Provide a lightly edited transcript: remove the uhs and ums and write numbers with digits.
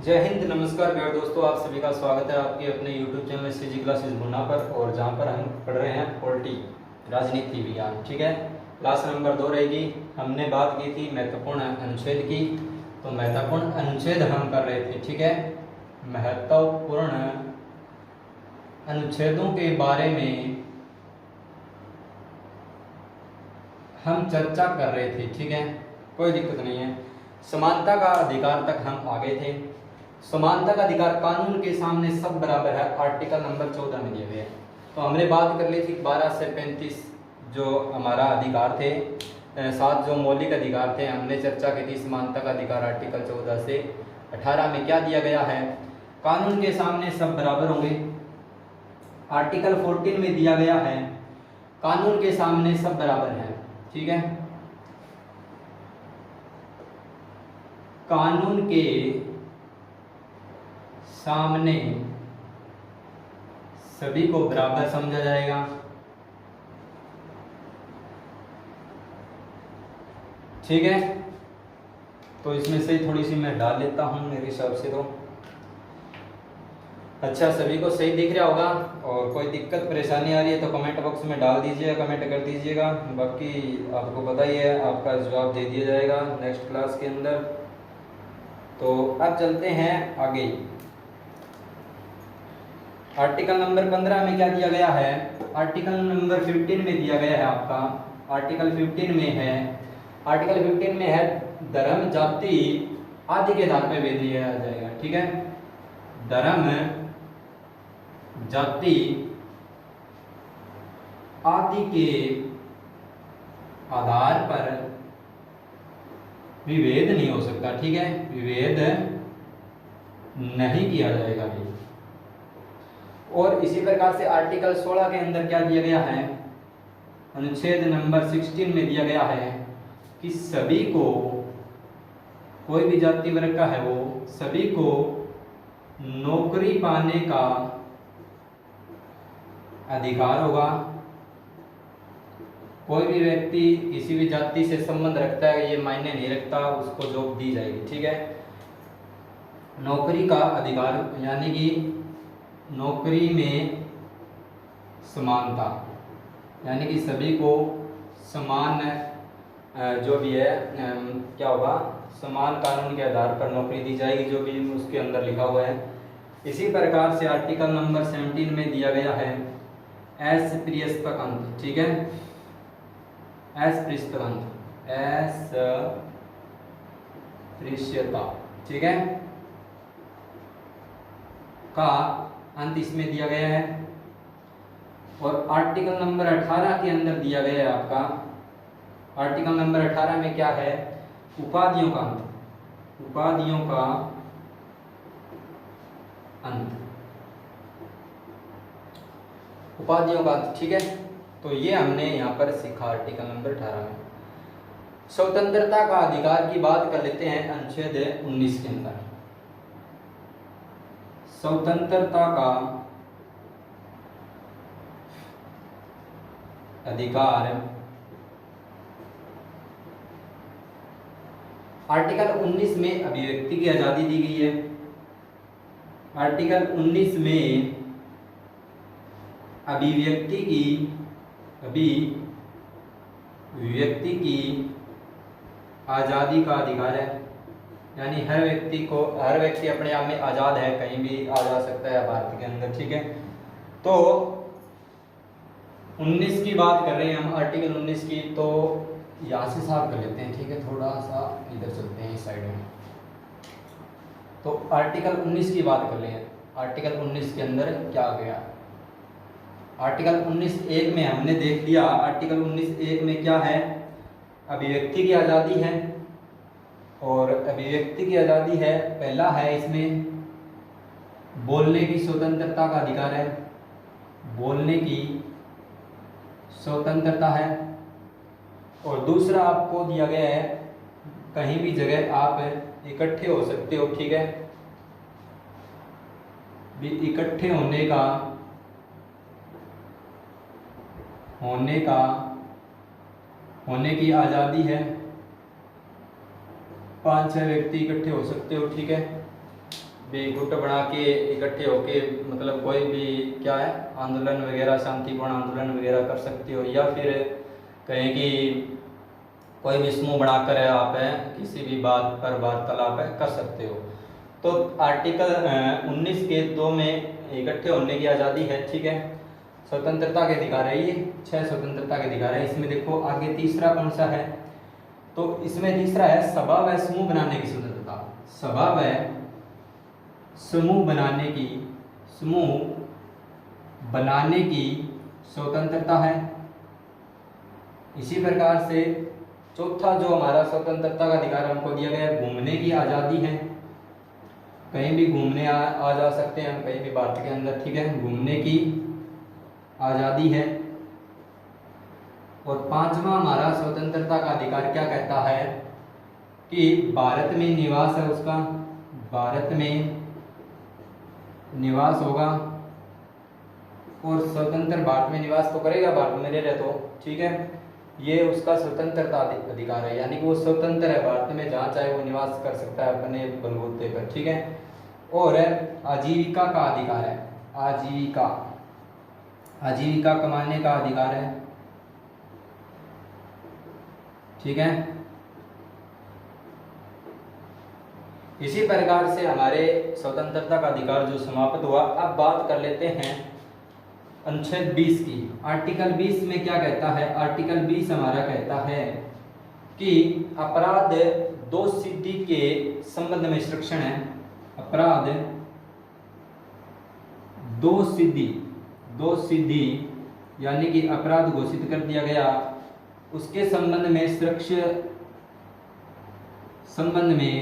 जय हिंद, नमस्कार प्यारे दोस्तों। आप सभी का स्वागत है आपके अपने YouTube चैनल सीजी क्लासेस भुना पर, और जहां पर हम पढ़ रहे हैं पॉलिटी, राजनीति विज्ञान। ठीक है, क्लास नंबर 2 रहेगी। हमने बात की थी महत्वपूर्ण अनुच्छेद की, तो महत्वपूर्ण अनुच्छेद हम कर रहे थे। ठीक है, महत्वपूर्ण अनुच्छेदों के बारे में हम चर्चा कर रहे थे। ठीक है, कोई दिक्कत नहीं है। समानता का अधिकार तक हम आगे थे। समानता का अधिकार कानून के सामने सब बराबर है, आर्टिकल नंबर 14 में दिए गए। तो हमने बात कर ली थी 12 से 35 जो हमारा अधिकार थे, 7 जो मौलिक अधिकार थे, हमने चर्चा की थी। समानता का अधिकार आर्टिकल 14 से 18 में क्या दिया गया है? कानून के सामने सब बराबर होंगे। आर्टिकल 14 में दिया गया है कानून के सामने सब बराबर हैं। ठीक है, कानून के सामने सभी को बराबर समझा जाएगा। ठीक है, तो इसमें से थोड़ी सी मैं डाल लेता हूं मेरे हिसाब से। तो अच्छा, सभी को सही दिख रहा होगा, और कोई दिक्कत परेशानी आ रही है तो कमेंट बॉक्स में डाल दीजिएगा, कमेंट कर दीजिएगा। बाकी आपको पता ही है, आपका जवाब दे दिया जाएगा नेक्स्ट क्लास के अंदर। तो अब चलते हैं आगे। आर्टिकल नंबर 15 में क्या दिया गया है? आर्टिकल नंबर 15 में दिया गया है आपका, आर्टिकल 15 में है, आर्टिकल 15 में है धर्म जाति आदि के आधार पर भेद लिया जाएगा। ठीक है, धर्म जाति आदि के आधार पर विभेद नहीं हो सकता। ठीक है, विभेद नहीं किया जाएगा भी। और इसी प्रकार से आर्टिकल 16 के अंदर क्या दिया गया है? अनुच्छेद नंबर 16 में दिया गया है कि सभी को, कोई भी जाति वर्ग का है वो, सभी को नौकरी पाने का अधिकार होगा। कोई भी व्यक्ति किसी भी जाति से संबंध रखता है, ये मायने नहीं रखता, उसको जॉब दी जाएगी। ठीक है, नौकरी का अधिकार यानी कि नौकरी में समानता, यानी कि सभी को समान जो भी है क्या होगा, समान कानून के आधार पर नौकरी दी जाएगी, जो भी उसके अंदर लिखा हुआ है। इसी प्रकार से आर्टिकल नंबर 17 में दिया गया है अस्पृश्यता अंत। ठीक है, अस्पृश्यता अंत, अस्पृश्यता, ठीक है, का अंत इसमें दिया गया है। और आर्टिकल नंबर 18 के अंदर दिया गया है आपका, आर्टिकल नंबर 18 में क्या है? उपाधियों का अंत, उपाधियों का अंत, उपाधियों का अंत। ठीक है, तो ये हमने यहाँ पर सीखा आर्टिकल नंबर 18 में। स्वतंत्रता का अधिकार की बात कर लेते हैं अनुच्छेद 19 के अंदर। स्वतंत्रता का अधिकार आर्टिकल 19 में अभिव्यक्ति की आजादी दी गई है। आर्टिकल 19 में अभिव्यक्ति की आजादी का अधिकार है, यानी हर व्यक्ति अपने आप में आजाद है, कहीं भी आ जा सकता है भारत के अंदर। ठीक है, तो 19 की बात कर रहे हैं हम, आर्टिकल 19 की। तो यहाँ से साफ कर लेते हैं। ठीक है, थोड़ा सा इधर चलते हैं इस साइड में। तो आर्टिकल 19 की बात कर रहे हैं। आर्टिकल 19 के अंदर क्या आ गया? आर्टिकल 19(1) में हमने देख लिया। आर्टिकल 19(1) में क्या है? अभिव्यक्ति की आज़ादी है, और अभिव्यक्ति की आज़ादी है, पहला है इसमें बोलने की स्वतंत्रता का अधिकार है, बोलने की स्वतंत्रता है। और दूसरा आपको दिया गया है कहीं भी जगह आप इकट्ठे हो सकते हो। ठीक है, इकट्ठे होने की आज़ादी है। 5-6 व्यक्ति इकट्ठे हो सकते हो। ठीक है, भी गुट बना के इकट्ठे होके मतलब कोई भी क्या है आंदोलन वगैरह, शांतिपूर्ण आंदोलन वगैरह कर सकते हो, या फिर कहें कि कोई भी समूह बनाकर आप किसी भी बात पर वार्तालाप कर सकते हो। तो आर्टिकल 19 के 2 में इकट्ठे होने की आज़ादी है, ठीक है। स्वतंत्रता के अधिकार है, ये 6 स्वतंत्रता के अधिकार है। इसमें देखो आगे तीसरा कौन सा है, तो इसमें तीसरा है सभा व समूह बनाने की स्वतंत्रता। सभा व समूह बनाने की स्वतंत्रता है। इसी प्रकार से चौथा जो हमारा स्वतंत्रता का अधिकार हमको दिया गया है, घूमने की आज़ादी है। कहीं भी घूमने आ जा सकते हैं हम, कहीं भी भारत के अंदर, ठीक है, घूमने की आज़ादी है। और पांचवा हमारा स्वतंत्रता का अधिकार क्या कहता है कि भारत में निवास है उसका, भारत में निवास होगा और स्वतंत्र भारत में निवास तो करेगा, भारत में रहे तो, ठीक है। ये उसका स्वतंत्रता अधिकार है, यानी कि वो स्वतंत्र है, भारत में जहाँ चाहे वो निवास कर सकता है अपने बलबूते पर, ठीक है। और आजीविका का अधिकार है, आजीविका कमाने का अधिकार है, ठीक है। इसी प्रकार से हमारे स्वतंत्रता का अधिकार जो समाप्त हुआ। अब बात कर लेते हैं अनुच्छेद 20 की। आर्टिकल 20 में क्या कहता है, आर्टिकल 20 हमारा कहता है कि अपराध दोष सिद्धि के संबंध में संरक्षण है। अपराध दोष सिद्धि यानी कि अपराध घोषित कर दिया गया, उसके संबंध में